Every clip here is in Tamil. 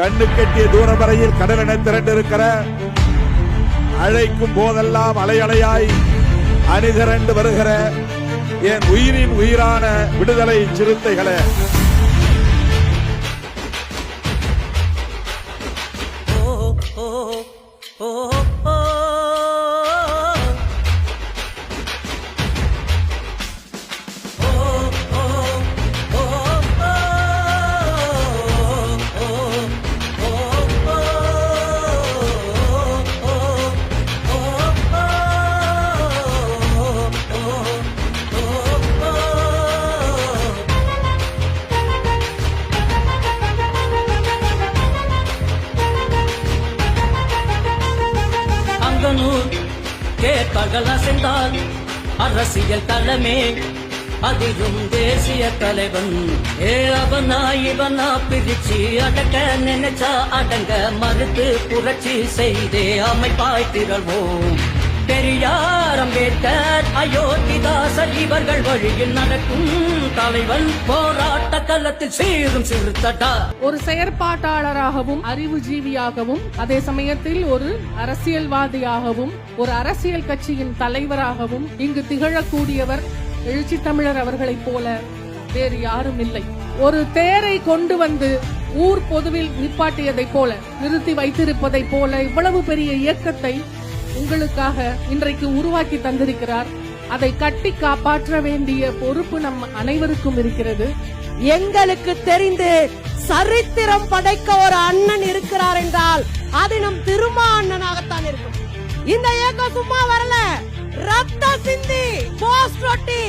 கண்ணு கெட்டிய தூரம் வரையில் கடலென திரண்டிருக்கிற அழைக்கும் போதெல்லாம் அலையலையாய் அணிதிரண்டு வருகிற என் உயிரின் உயிரான விடுதலை சிறுத்தைகளே, பகலசைந்தால் அரசியல் களமே அதிலும் தேசிய தலைவன் அவனா இவனா பிரிச்சு அடக்க நினைச்சா அடங்க மறுத்து புரட்சி செய்தே அமைப்பாய் திரள்வோம். பெரியார், அம்பேத்கர், அயோத்திதாசர் இவர்கள் வழியில் நடக்கும் தலைவன் போராட்ட களத்தில் சீரும் சிறுத்தட்டா. ஒரு செயற்பாட்டாளராகவும் அறிவுஜீவியாகவும் அதே சமயத்தில் ஒரு அரசியல்வாதியாகவும் ஒரு அரசியல் கட்சியின் தலைவராகவும் இங்கு திகழக்கூடியவர் எழுச்சி தமிழர் அவர்களைப் போல வேறு யாரும் இல்லை. ஒரு தேரை கொண்டு வந்து ஊர் பொதுவில் நிப்பாட்டியதைப் போல நிறுத்தி வைத்திருப்பதைப் போல இவ்வளவு பெரிய இயக்கத்தை உங்களுக்காக இன்றைக்கு உருவாக்கி தந்திருக்கிறார். அதை கட்டி காப்பாற்ற வேண்டிய பொறுப்பு நம் அனைவருக்கும் இருக்கிறது. எங்களுக்கு தெரிந்து சரித்திரம் படைக்க ஒரு அண்ணன் இருக்கிறார் என்றால் அது நம் திருமா அண்ணனாகத்தான் இருக்கும். இந்த இயக்கம் சும்மா வரல, ரத்த சிந்தி போஸ்ட் ஒட்டி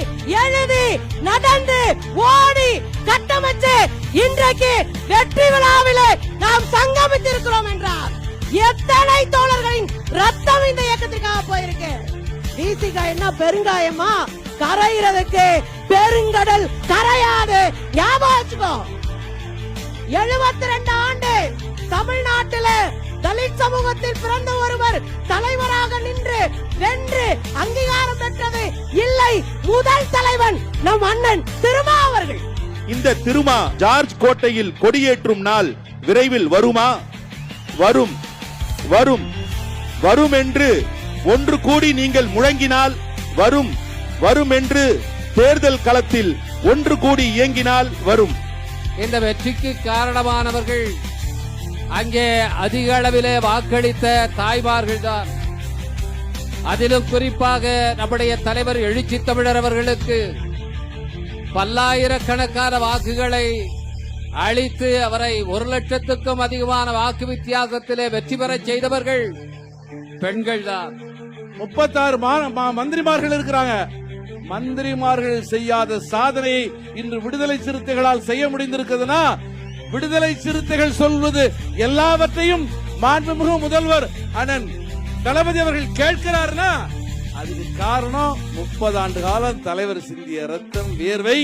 எழுதி நடந்து ஓடி கட்டமைச்சு இன்றைக்கு வெற்றி விழாவிலே நாம் சங்கமித்திருக்கிறோம் என்றார். எத்தனை தோழர்களின் ரத்தம் இந்த இயக்கத்திற்காக போயிருக்கு. வீசிகா என்ன பெருங்காயமா? கரையிறதுக்கு பெருங்கடல் கரையாது, ஞாபகம் வச்சுக்கோ. 72 ஆண்டு தமிழ்நாட்டில தலித் சமூகத்தில் பிறந்த ஒருவர் தலைவராக நின்று வென்று அங்கீகாரம் பெற்றது இல்லை. முதல் தலைவன் நம் அண்ணன் திருமா அவர்கள். இந்த திருமா ஜார்ஜ் கோட்டையில் கொடியேற்றும் நாள் விரைவில் வருமா? வரும் வரும் வரும் என்று ஒன்று கூடி நீங்கள் முழங்கினால் வரும். வரும் என்று தேர்தல் களத்தில் ஒன்று கூடி இயங்கினால் வரும். இந்த வெற்றிக்கு காரணமானவர்கள் அங்கே அதிக அளவிலே வாக்களித்த தாய்மார்கள் தான். அதிலும் குறிப்பாக நம்முடைய தலைவர் எழுச்சி தமிழர் அவர்களுக்கு பல்லாயிரக்கணக்கான வாக்குகளை அளித்து அவரை 1,00,000க்கும் அதிகமான வாக்கு வித்தியாசத்திலே வெற்றி பெற செய்தவர்கள் பெண்கள் தான். 36 மந்திரிமார்கள் இருக்கிறாங்க. மந்திரிமார்கள் செய்யாத சாதனையை இன்று விடுதலை சிறுத்தைகளால் செய்ய முடிந்திருக்குதுன்னா, விடுதலை சிறுத்தைகள் சொல்வது எல்லாவற்றையும் மாண்புமிகு முதல்வர் அண்ணன் தளபதி அவர்கள் கேட்கிறார்னா அதுக்கு காரணம் 30 ஆண்டு காலம் தலைவர் சிந்திய ரத்தம், வேர்வை,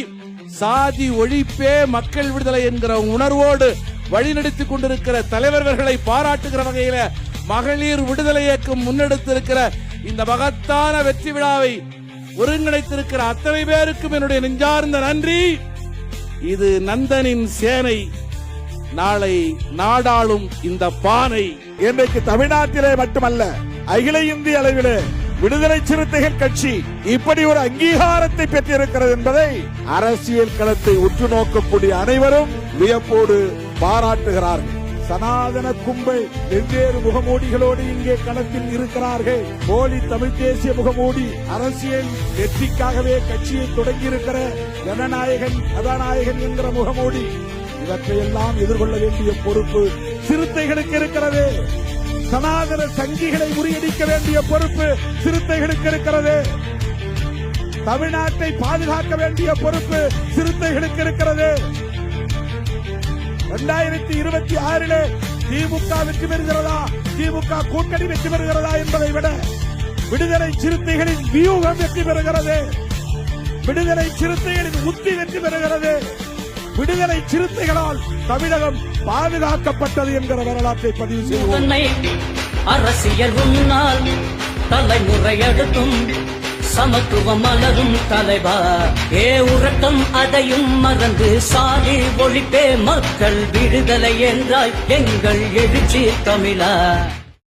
சாதி ஒழிப்பே மக்கள் விடுதலை என்கிற உணர்வோடு வழிநடத்திக் கொண்டிருக்கிற தலைவர்களை பாராட்டுகிற வகையில மகளிர் விடுதலை இயக்கம் முன்னெடுத்திருக்கிற இந்த மகத்தான வெற்றி விழாவை ஒருங்கிணைத்திருக்கிற அத்தனை பேருக்கும் என்னுடைய நெஞ்சார்ந்த நன்றி. இது நந்தனின் சேனை, நாளை நாடாளும் இந்த பானை. இன்றைக்கு தமிழ்நாட்டிலே மட்டுமல்ல, அகில இந்திய அளவிலே விடுதலை சிறுத்தைகள் கட்சி இப்படி ஒரு அங்கீகாரத்தை பெற்றிருக்கிறது என்பதை அரசியல் களத்தை உற்று நோக்கக்கூடிய அனைவரும் வியப்போடு பாராட்டுகிறார்கள். சனாதன கும்பல் வெவ்வேறு முகமூடிகளோடு இங்கே களத்தில் இருக்கிறார்கள். போலி தமிழ் தேசிய முகமூடி அரசியல் வெற்றிக்காகவே கட்சியை தொடங்கியிருக்கிற ஜனநாயகன் கதாநாயகன் என்கிற முகமூடி, இவற்றையெல்லாம் எதிர்கொள்ள வேண்டிய பொறுப்பு சிறுத்தைகளுக்கு இருக்கிறது. சனாதன சங்கிகளை முறியடிக்க வேண்டிய பொறுப்பு சிறுத்தைகளுக்கு இருக்கிறது. தமிழ்நாட்டை பாதுகாக்க வேண்டிய பொறுப்பு சிறுத்தைகளுக்கு இருக்கிறது. 2026 திமுக வெற்றி பெறுகிறதா, திமுக கூட்டணி வெற்றி பெறுகிறதா என்பதை விட விடுதலை சிறுத்தைகளின் வியூகம் வெற்றி பெறுகிறது. விடுதலை சிறுத்தைகளின் உத்தி வெற்றி பெறுகிறது. விடுதலை சிறுத்தைகளால் தமிழகம் பாதுகாக்கப்பட்டது என்கிற வரலாற்றை பதிவு செய்வோம். அரசியல் முன்னால் தலைமுறை எடுத்தும் சமத்துவம் மலரும் தலைவா. உறக்கம் அதையும் மறந்து சாதி ஒழிப்பே மக்கள் விடுதலை என்றாய் எங்கள் எழுச்சி தமிழா.